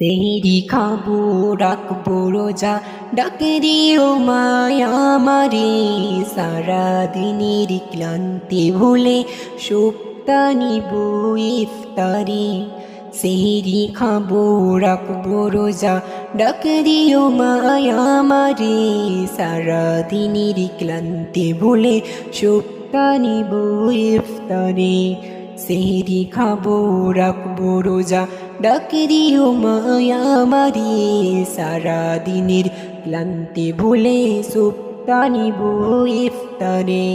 সেহরি খাবো রাখবো রোজা ডাকে দিও মায়া আমারে সারাদিনের ক্লান্তি ভুলে সুপ্তা নিব ইফতারে সেহরি খাবো রাখবো রোজা ডাকে দিও মায়া আমারে সারাদিনের ক্লান্তি ভুলে সুপ্তা নিব ইফতারে সেহরি খাবো রাখবো রোজা ডাকে দিও মায়া আমারে সারাদিনের ক্লান্তি ভুলে সুপ্তা নিব ইফতারে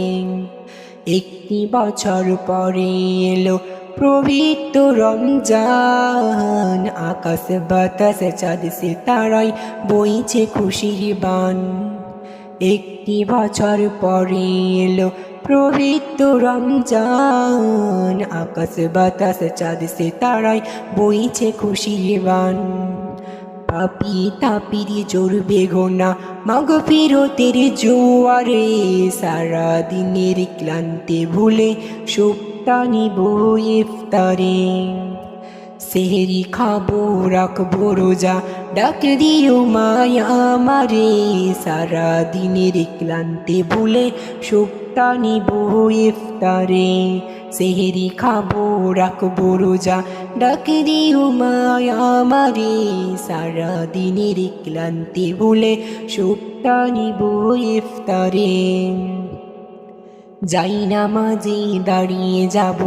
একটি বছর পরে এলো পবিত্র রমজান আকাশ বাতাস চাঁদ সিতারায় বইছে খুশির বান একটি বছর পরে এলো পবিত্র রমজান আকাশ বাতাস চাঁদ সিতারায় বইছে খুশির বান পাপি তাপির চড়বে গোনা মাগফিরতের জোয়ারে সারা দিনের ক্লান্তি ভুলে সুপ্তা নিব ইফতারে সেহরি খাবো রাখবো রোজা ডাক দিও মায়া আমারে সারা দিনের ক্লান্তি ভুলে সুপ্তা নিব ইফতারে সেহরি খাবো রাখবো রোজা ডাক দিও মায়া আমারে সারা দিনের ক্লান্তি ভুলে সুপ্তা নিব ইফতারে যাই নামাজে দাঁড়িয়ে যাব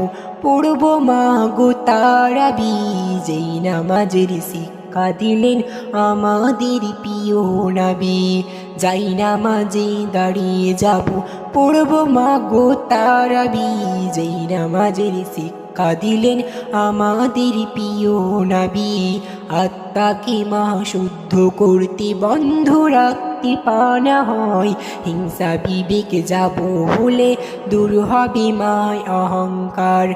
পড়ব মা গো তারাবি যেই নামাজের শিক্ষা দিলেন আমাদের প্রিয় নবী যাই নামাজে দাঁড়িয়ে যাব পড়ব মা গো তারাবি যেই নামাজের শিক্ষা দিলেন আমাদের প্রিয় নবী আত্মাকে মা শুদ্ধ করতে বন্ধ রাখতে পানা হয় হিংসা বিবেক যাব হলে দূর হবে মায় অহংকার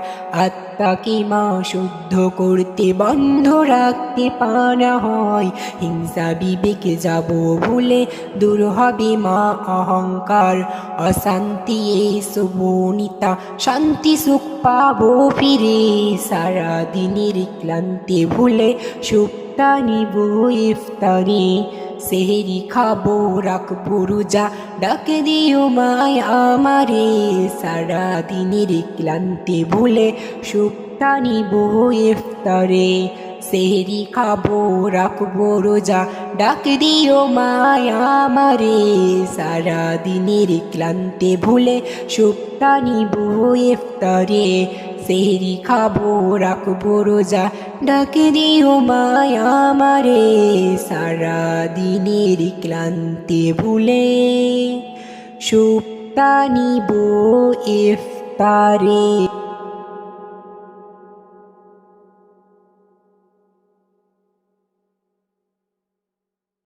আত্মাকে মা শুদ্ধ করতে বন্ধ রাখতে পানা হয় হিংসা বিবেক যাব ভুলে দূর হবে মা অহংকার অশান্তি এসো বনিতা শান্তি সুখ পাবো ফিরে সারা দিনের ক্লান্তি ভুলে সুপ্তা নিব ইফতারে সেহরি খাবো রাখবো রোজা ডাক দিও মায় আমারে সারা দিনের ক্লান্তি ভুলে সুপ্তা নিব ইফতারে সেহরি খাবো রাখবো রোজা ডাক দিও মায় আমারে সারা দিনের ক্লান্তি ভুলে সুপ্তা নিব ইফতারে সেহরি খাবো রাখবো রোজা ডাক দিও মায় আমারে সারা দিনের ক্লান্তি ভুলে সুপ্তা নিব ইফতারে।